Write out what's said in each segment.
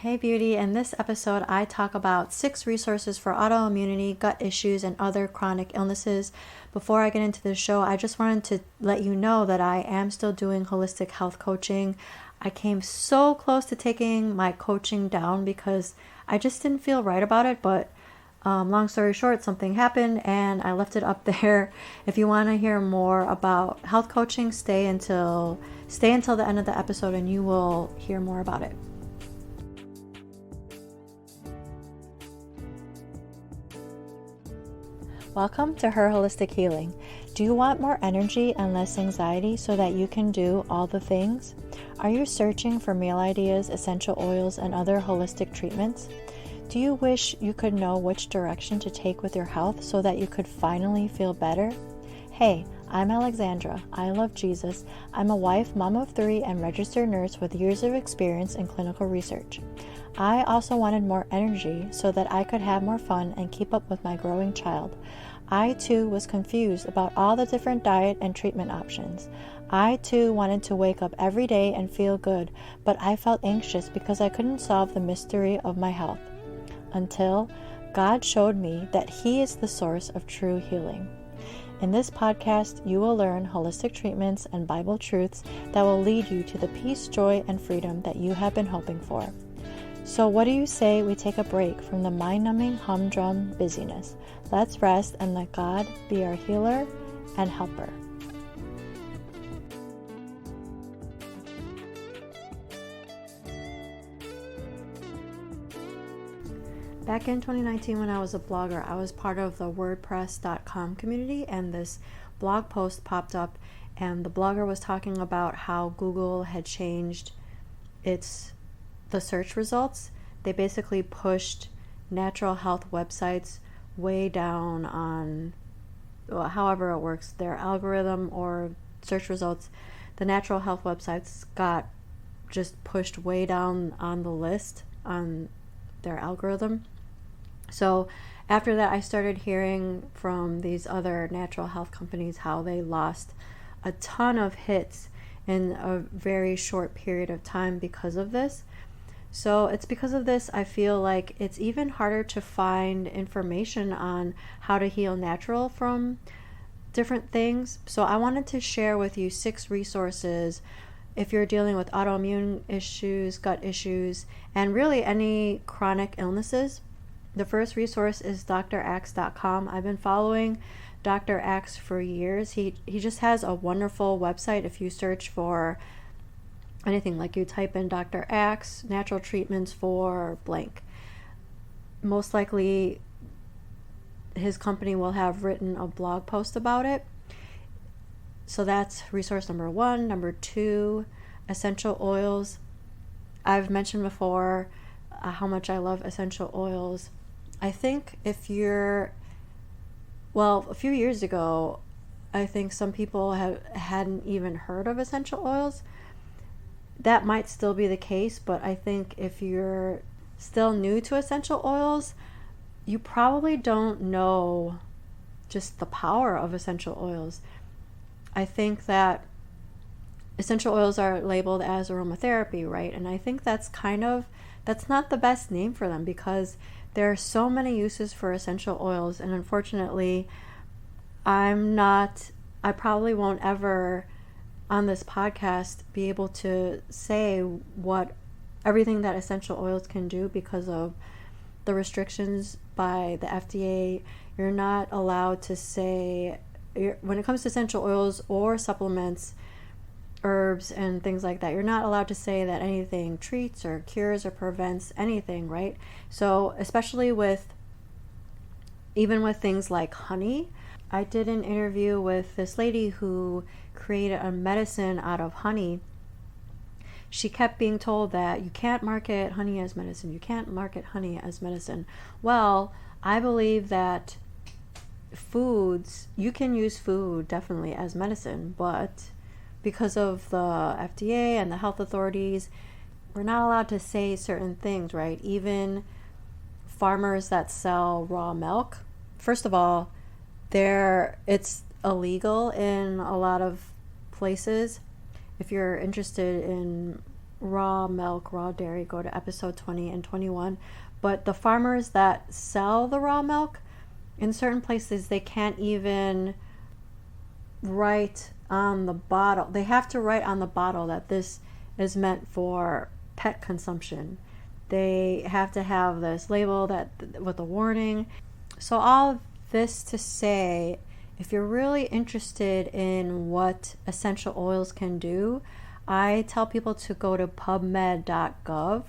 Hey Beauty, in this episode I talk about 6 resources for autoimmunity, gut issues, and other chronic illnesses. Before I get into the show, I just wanted to let you know that I am still doing holistic health coaching. I came so close to taking my coaching down because I just didn't feel right about it, but long story short, something happened and I left it up there. If you want to hear more about health coaching, stay until the end of the episode and you will hear more about it. Welcome to Her Holistic Healing. Do you want more energy and less anxiety so that you can do all the things? Are you searching for meal ideas, essential oils, and other holistic treatments? Do you wish you could know which direction to take with your health so that you could finally feel better? Hey, I'm Alexandra. I love Jesus. I'm a wife, mom of 3, and registered nurse with years of experience in clinical research. I also wanted more energy so that I could have more fun and keep up with my growing child. I too was confused about all the different diet and treatment options. I too wanted to wake up every day and feel good, but I felt anxious because I couldn't solve the mystery of my health. Until God showed me that He is the source of true healing. In this podcast, you will learn holistic treatments and Bible truths that will lead you to the peace, joy, and freedom that you have been hoping for. So what do you say we take a break from the mind-numbing humdrum busyness? Let's rest and let God be our healer and helper. Back in 2019 when I was a blogger, I was part of the WordPress.com community, and this blog post popped up and the blogger was talking about how Google had changed the search results. They basically pushed natural health websites way down on, however it works, their algorithm or search results. The natural health websites got just pushed way down on the list on their algorithm. So after that, I started hearing from these other natural health companies how they lost a ton of hits in a very short period of time because of this. So it's because of this I feel like it's even harder to find information on how to heal natural from different things. So I wanted to share with you 6 resources if you're dealing with autoimmune issues, gut issues, and really any chronic illnesses. The first resource is drax.com. I've been following Dr. Axe for years. He just has a wonderful website. If you search for anything, like you type in Dr. Axe, natural treatments for blank, most likely his company will have written a blog post about it. So that's resource number 1. Number 2, essential oils. I've mentioned before how much I love essential oils. I think a few years ago, I think some people hadn't even heard of essential oils. That might still be the case, but I think if you're still new to essential oils, you probably don't know just the power of essential oils. I think that essential oils are labeled as aromatherapy, right? And I think that's not the best name for them because there are so many uses for essential oils, and unfortunately, I probably won't ever on this podcast be able to say what everything that essential oils can do because of the restrictions by the FDA. You're not allowed to say, when it comes to essential oils or supplements, herbs and things like that, you're not allowed to say that anything treats or cures or prevents anything, right? So especially even with things like honey. I did an interview with this lady who created a medicine out of honey. She kept being told that you can't market honey as medicine. You can't market honey as medicine. Well, I believe that you can use food definitely as medicine, but because of the FDA and the health authorities, we're not allowed to say certain things, right? Even farmers that sell raw milk, first of all, it's illegal in a lot of places. If you're interested in raw milk, raw dairy, go to episode 20 and 21. But the farmers that sell the raw milk, in certain places, they can't even write on the bottle. They have to write on the bottle that this is meant for pet consumption. They have to have this label that with a warning. So all this to say, if you're really interested in what essential oils can do, I tell people to go to pubmed.gov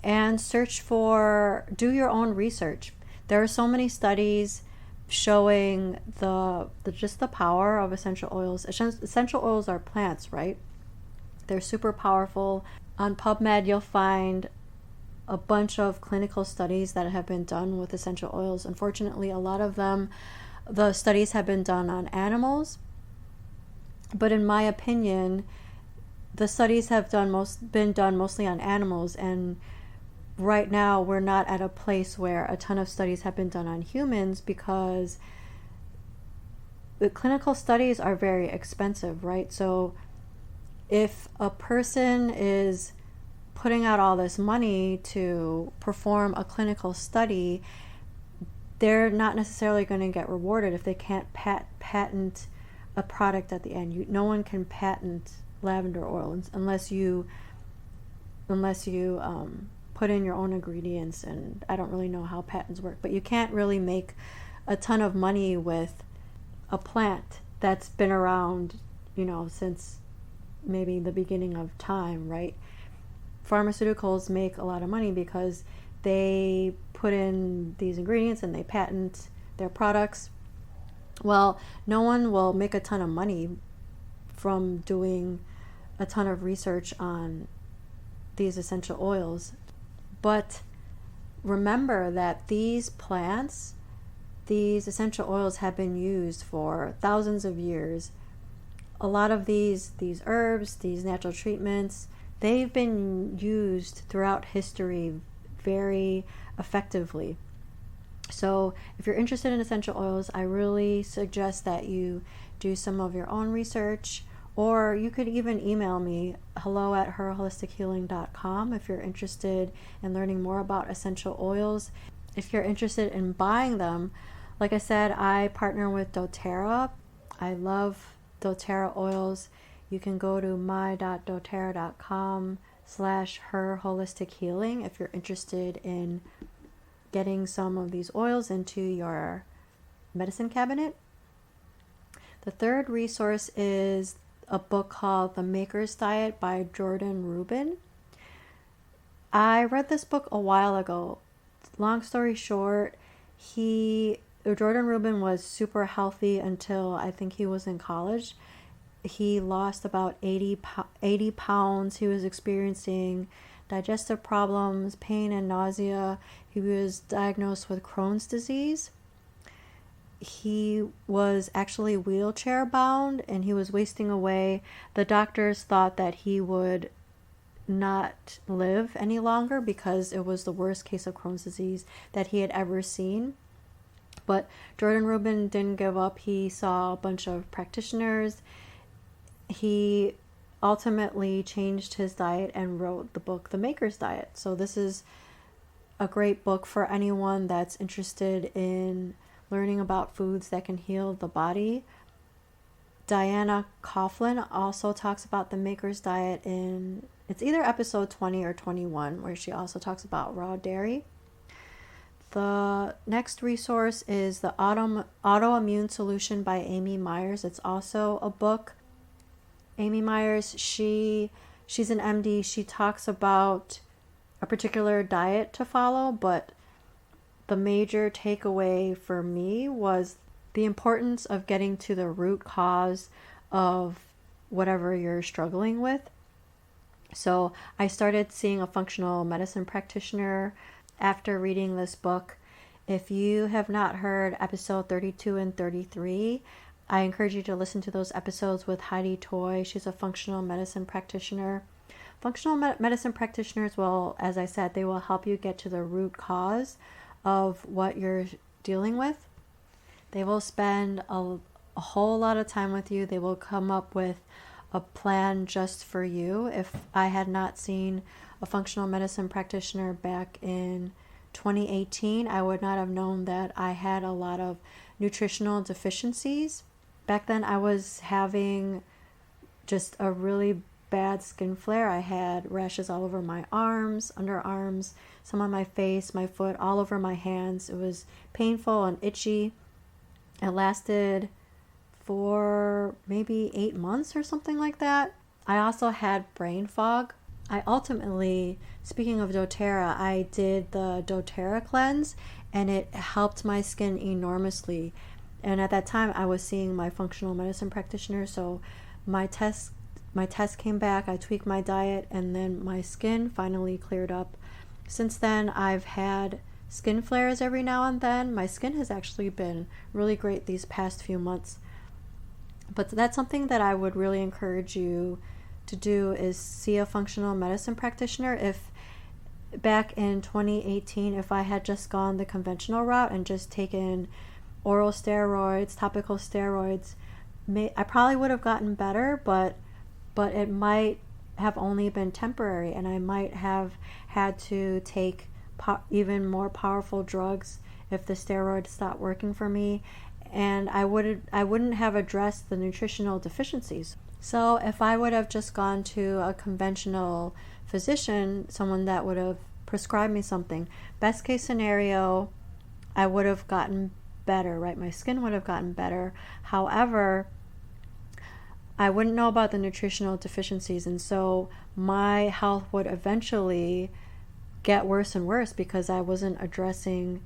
and search for, do your own research. There are so many studies showing just the power of essential oils. Essential oils are plants, right? They're super powerful. On PubMed, you'll find a bunch of clinical studies that have been done with essential oils. Unfortunately, a lot of them, the studies have been done on animals. But in my opinion, the studies have been done mostly on animals, and right now we're not at a place where a ton of studies have been done on humans, because the clinical studies are very expensive, right? So if a person is putting out all this money to perform a clinical study, they're not necessarily going to get rewarded if they can't patent a product at the end. No one can patent lavender oil unless you put in your own ingredients, and I don't really know how patents work, but you can't really make a ton of money with a plant that's been around, since maybe the beginning of time, right? Pharmaceuticals make a lot of money because they put in these ingredients and they patent their products. Well, no one will make a ton of money from doing a ton of research on these essential oils. But remember that these plants, these essential oils, have been used for thousands of years. A lot of these herbs, these natural treatments, they've been used throughout history very effectively. So if you're interested in essential oils, I really suggest that you do some of your own research, or you could even email me, hello@herholistichealing.com, if you're interested in learning more about essential oils. If you're interested in buying them, like I said, I partner with doTERRA. I love doTERRA oils. You can go to my.doterra.com/herholistichealing if you're interested in getting some of these oils into your medicine cabinet. The third resource is a book called The Maker's Diet by Jordan Rubin. I read this book a while ago. Long story short, Jordan Rubin was super healthy until I think he was in college. He lost about 80 pounds. He was experiencing digestive problems, pain and nausea. He was diagnosed with Crohn's disease. He was actually wheelchair bound and he was wasting away. The doctors thought that he would not live any longer because it was the worst case of Crohn's disease that he had ever seen. But Jordan Rubin didn't give up. He saw a bunch of practitioners. He ultimately changed his diet and wrote the book, The Maker's Diet. So this is a great book for anyone that's interested in learning about foods that can heal the body. Diana Coughlin also talks about the Maker's Diet it's either episode 20 or 21, where she also talks about raw dairy. The next resource is the Autoimmune Solution by Amy Myers. It's also a book. Amy Myers, she's an MD. She talks about a particular diet to follow, but the major takeaway for me was the importance of getting to the root cause of whatever you're struggling with. So I started seeing a functional medicine practitioner after reading this book. If you have not heard episode 32 and 33, I encourage you to listen to those episodes with Heidi Toy. She's a functional medicine practitioner. Functional medicine practitioners will, as I said, they will help you get to the root cause of what you're dealing with. They will spend a whole lot of time with you. They will come up with a plan just for you. If I had not seen a functional medicine practitioner back in 2018, I would not have known that I had a lot of nutritional deficiencies. Back then, I was having just a really bad skin flare. I had rashes all over my arms, underarms, some on my face, my foot, all over my hands. It was painful and itchy. It lasted for maybe 8 months or something like that. I also had brain fog. I ultimately, speaking of doTERRA, I did the doTERRA cleanse, and it helped my skin enormously. And at that time, I was seeing my functional medicine practitioner, so my test came back, I tweaked my diet, and then my skin finally cleared up. Since then, I've had skin flares every now and then. My skin has actually been really great these past few months. But that's something that I would really encourage you to do, is see a functional medicine practitioner. If back in 2018, if I had just gone the conventional route and just taken oral steroids, topical steroids, I probably would have gotten better, but it might have only been temporary, and I might have had to take even more powerful drugs if the steroids stopped working for me, and I wouldn't have addressed the nutritional deficiencies. So if I would have just gone to a conventional physician, someone that would have prescribed me something, best case scenario, I would have gotten better, right? My skin would have gotten better. However, I wouldn't know about the nutritional deficiencies, and so my health would eventually get worse and worse because I wasn't addressing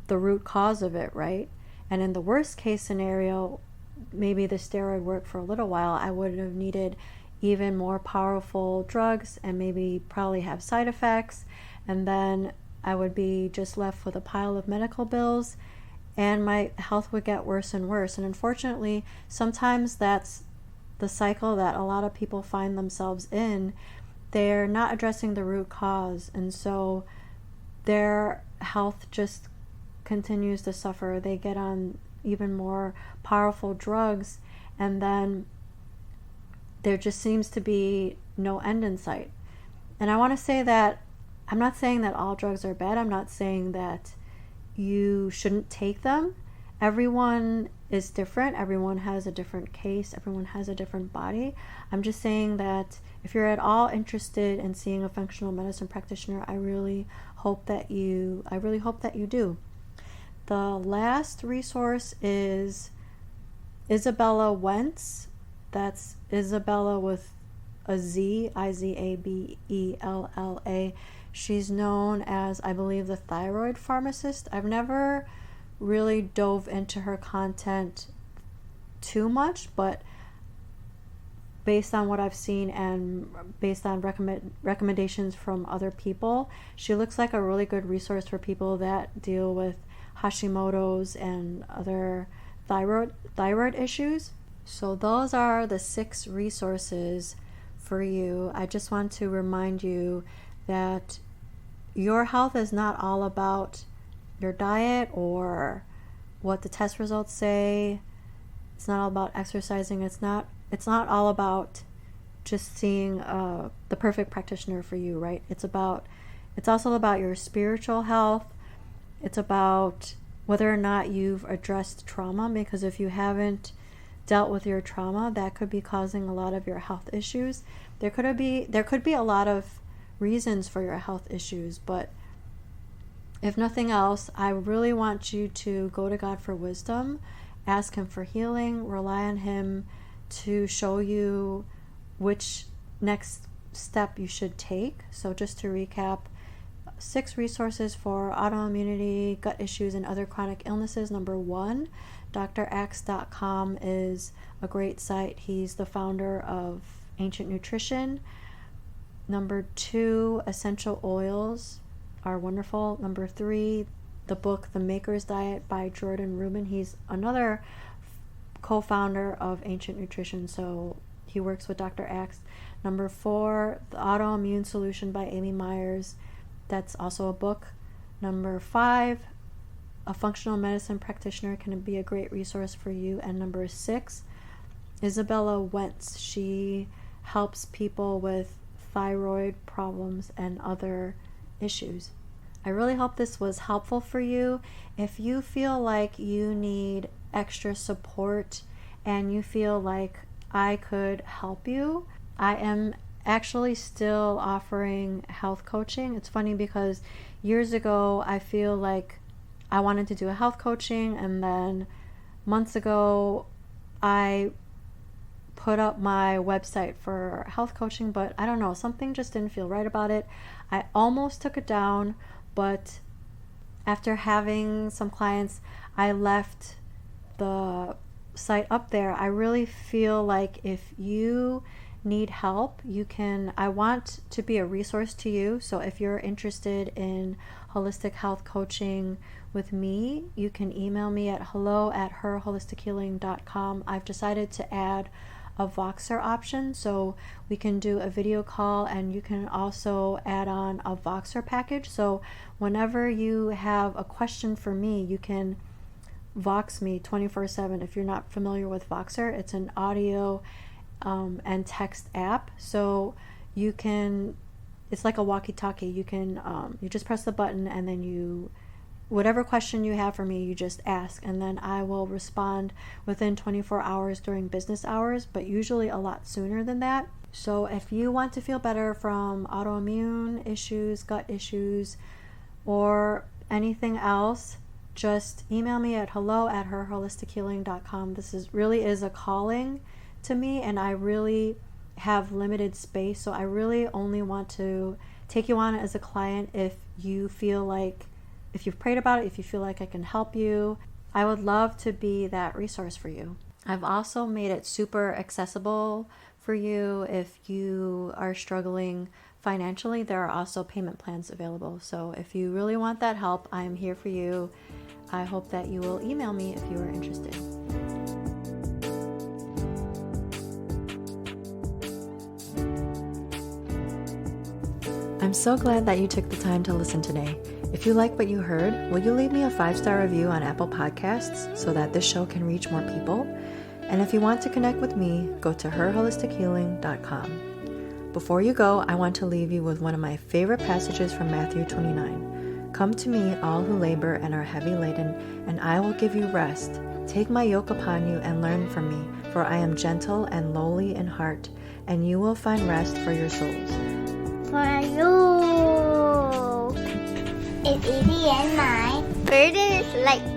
the root cause of it, right? And in the worst case scenario, maybe the steroid worked for a little while, I would have needed even more powerful drugs and maybe probably have side effects, and then I would be just left with a pile of medical bills, and my health would get worse and worse. And unfortunately, sometimes that's the cycle that a lot of people find themselves in. They're not addressing the root cause, and so their health just continues to suffer. They get on even more powerful drugs, and then there just seems to be no end in sight. And I want to say that I'm not saying that all drugs are bad. I'm not saying that you shouldn't take them. Everyone is different. Everyone has a different case. Everyone has a different body. I'm just saying that if you're at all interested in seeing a functional medicine practitioner, I really hope that you do. The last resource is Isabella Wentz. That's Isabella with a Z, Izabella. She's known as, I believe, the thyroid pharmacist. I've never really dove into her content too much, but based on what I've seen and based on recommendations from other people, she looks like a really good resource for people that deal with Hashimoto's and other thyroid issues. So those are the 6 resources for you. I just want to remind you that your health is not all about your diet or what the test results say. It's not all about exercising. It's not all about just seeing the perfect practitioner for you, right? It's also about your spiritual health. It's about whether or not you've addressed trauma, because if you haven't dealt with your trauma, that could be causing a lot of your health issues. There could be a lot of reasons for your health issues, but if nothing else, I really want you to go to God for wisdom, ask Him for healing, rely on Him to show you which next step you should take. So just to recap, 6 resources for autoimmunity, gut issues, and other chronic illnesses. Number 1, drax.com is a great site. He's the founder of Ancient Nutrition. Number 2, essential oils are wonderful. Number 3, the book The Maker's Diet by Jordan Rubin. He's another co-founder of Ancient Nutrition, so he works with Dr. Axe. Number 4, The Autoimmune Solution by Amy Myers. That's also a book. Number 5, a functional medicine practitioner can be a great resource for you. And number 6, Isabella Wentz. She helps people with thyroid problems and other issues. I really hope this was helpful for you. If you feel like you need extra support and you feel like I could help you, I am actually still offering health coaching. It's funny because years ago I feel like I wanted to do a health coaching, and then months ago I put up my website for health coaching, but I don't know, something just didn't feel right about it. I almost took it down, but after having some clients, I left the site up there. I really feel like if you need help, I want to be a resource to you. So if you're interested in holistic health coaching with me, you can email me at hello@herholistichealing.com. I've decided to add a Voxer option, so we can do a video call, and you can also add on a Voxer package. So whenever you have a question for me, you can Vox me 24/7. If you're not familiar with Voxer, it's an audio and text app. So it's like a walkie-talkie. You just press the button, and then whatever question you have for me, you just ask, and then I will respond within 24 hours during business hours, but usually a lot sooner than that. So if you want to feel better from autoimmune issues, gut issues, or anything else, just email me at hello@herholistichealing.com. This really is a calling to me, and I really have limited space, so I really only want to take you on as a client if you've prayed about it, if you feel like I can help you. I would love to be that resource for you. I've also made it super accessible for you if you are struggling financially. There are also payment plans available. So if you really want that help, I'm here for you. I hope that you will email me if you are interested. I'm so glad that you took the time to listen today. If you like what you heard, will you leave me a 5-star review on Apple Podcasts so that this show can reach more people? And if you want to connect with me, go to herholistichealing.com. Before you go, I want to leave you with one of my favorite passages from Matthew 29. Come to me, all who labor and are heavy laden, and I will give you rest. Take my yoke upon you and learn from me, for I am gentle and lowly in heart, and you will find rest for your souls. For you, it's easy and my burden is light.